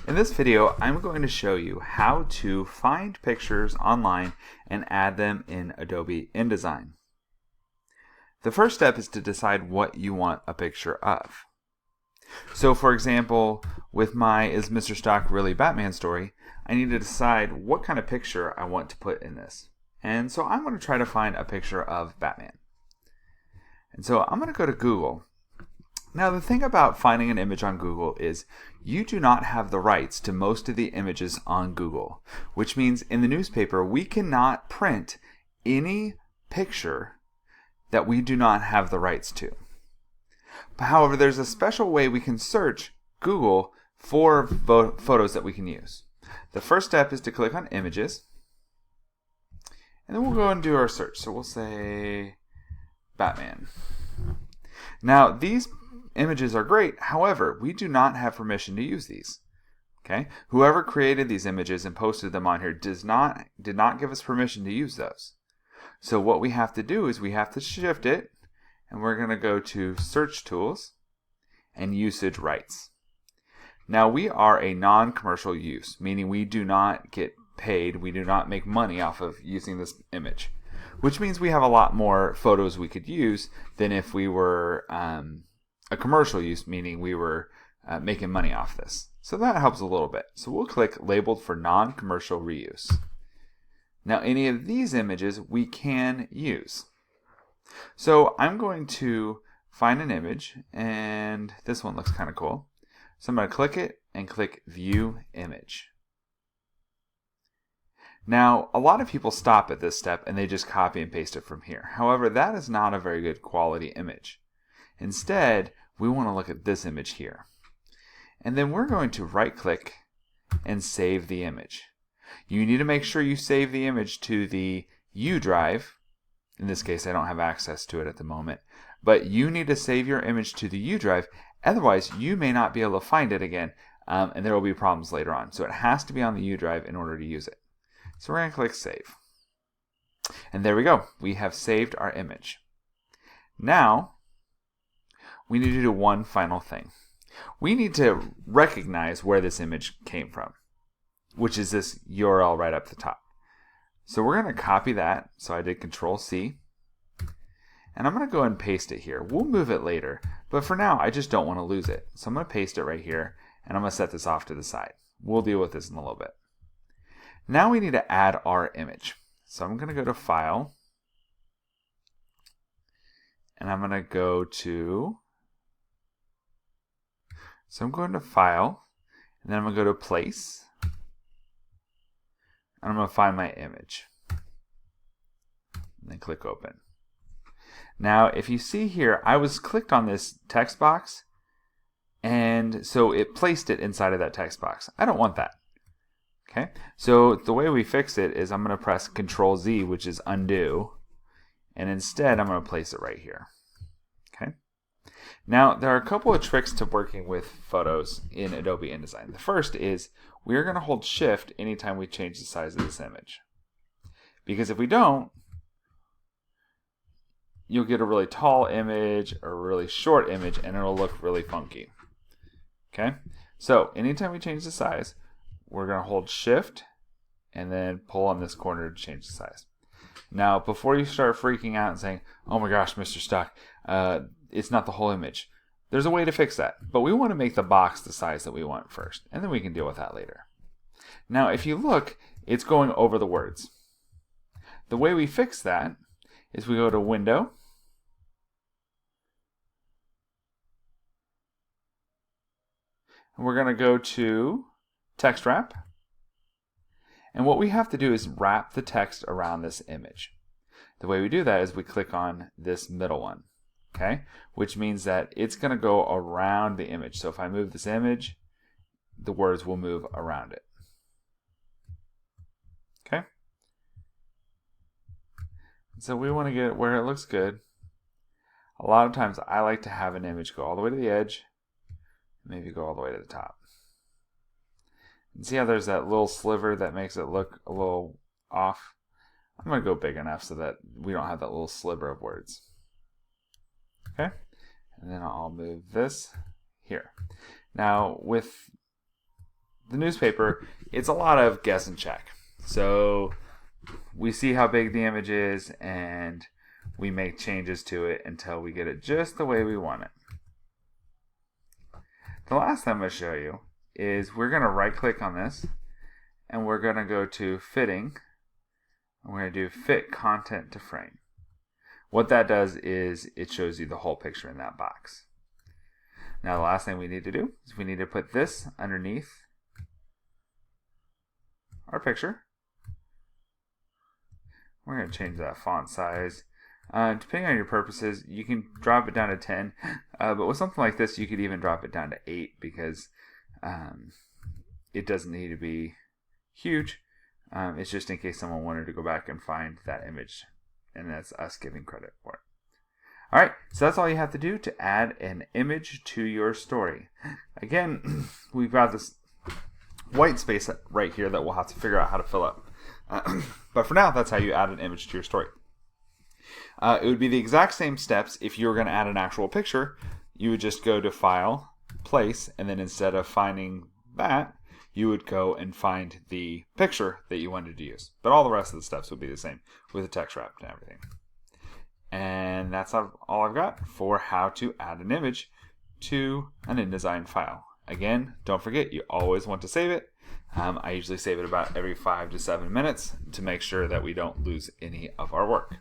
In this video, I'm going to show you how to find pictures online and add them in Adobe InDesign. The first step is to decide what you want a picture of. So for example, with my Is Mr. Stock Really Batman story, I need to decide what kind of picture I want to put in this. And so I'm going to try to find a picture of Batman. And so I'm going to go to Google. Now the thing about finding an image on Google is you do not have the rights to most of the images on Google, which means in the newspaper we cannot print any picture that we do not have the rights to. However, there's a special way we can search Google for photos that we can use. The first step is to click on Images, and then we'll go and do our search. So we'll say Batman. Now these images are great, however, we do not have permission to use these. Okay? Whoever created these images and posted them on here did not give us permission to use those. So what we have to do is we have to shift it, and we're going to go to Search Tools and Usage Rights. Now we are a non-commercial use, meaning we do not get paid, we do not make money off of using this image, which means we have a lot more photos we could use than if we were a commercial use, meaning we were making money off this. So that helps a little bit. So we'll click Labeled for Non-Commercial Reuse. Now any of these images we can use. So I'm going to find an image, and this one looks kind of cool. So I'm going to click it and click View Image. Now a lot of people stop at this step and they just copy and paste it from here. However, that is not a very good quality image. Instead, we want to look at this image here. And then we're going to right click and save the image. You need to make sure you save the image to the U drive. In this case, I don't have access to it at the moment. But you need to save your image to the U drive. Otherwise, you may not be able to find it again, and there will be problems later on. So it has to be on the U drive in order to use it. So we're going to click Save. And there we go. We have saved our image. Now, we need to do one final thing. We need to recognize where this image came from, which is this URL right up the top. So we're going to copy that. So I did Control C. And I'm going to go and paste it here. We'll move it later, but for now I just don't want to lose it. So I'm going to paste it right here, and I'm going to set this off to the side. We'll deal with this in a little bit. Now we need to add our image. So I'm going to go to File, and I'm going to go to, File, and then I'm going to go to Place, and I'm going to find my image, and then click Open. Now if you see here, I was clicked on this text box, and so it placed it inside of that text box. I don't want that. Okay, so the way we fix it is I'm going to press Control Z, which is undo, and instead I'm going to place it right here. Okay. Now there are a couple of tricks to working with photos in Adobe InDesign. The first is we're going to hold Shift anytime we change the size of this image, because if we don't, you'll get a really tall image or a really short image, and it'll look really funky. Okay, so anytime we change the size, we're going to hold Shift and then pull on this corner to change the size. Now, before you start freaking out and saying, oh my gosh, Mr. Stock, it's not the whole image, there's a way to fix that. But we want to make the box the size that we want first, and then we can deal with that later. Now, if you look, it's going over the words. The way we fix that is we go to Window, and we're going to go to Text Wrap, and what we have to do is wrap the text around this image. The way we do that is we click on this middle one, okay, which means that it's going to go around the image. So if I move this image, the words will move around it. Okay, so we want to get it where it looks good. A lot of times I like to have an image go all the way to the edge, maybe go all the way to the top. And see how there's that little sliver that makes it look a little off? I'm going to go big enough so that we don't have that little sliver of words. Okay, and then I'll move this here. Now with the newspaper, it's a lot of guess and check. So we see how big the image is and we make changes to it until we get it just the way we want it. The last thing I'm going to show you is we're going to right click on this and we're going to go to fitting and we're going to do fit content to frame. What that does is it shows you the whole picture in that box. Now the last thing we need to do is we need to put this underneath our picture. We're going to change that font size. Depending on your purposes, you can drop it down to 10, but with something like this, you could even drop it down to 8 because it doesn't need to be huge. It's just in case someone wanted to go back and find that image, and that's us giving credit for it. Alright, so that's all you have to do to add an image to your story. Again, we've got this white space right here that we'll have to figure out how to fill up. But for now, that's how you add an image to your story. It would be the exact same steps if you were going to add an actual picture. You would just go to File, Place, and then instead of finding that, you would go and find the picture that you wanted to use. But all the rest of the steps would be the same with the text wrap and everything. And that's all I've got for how to add an image to an InDesign file. Again, don't forget, you always want to save it. I usually save it about every 5 to 7 minutes to make sure that we don't lose any of our work.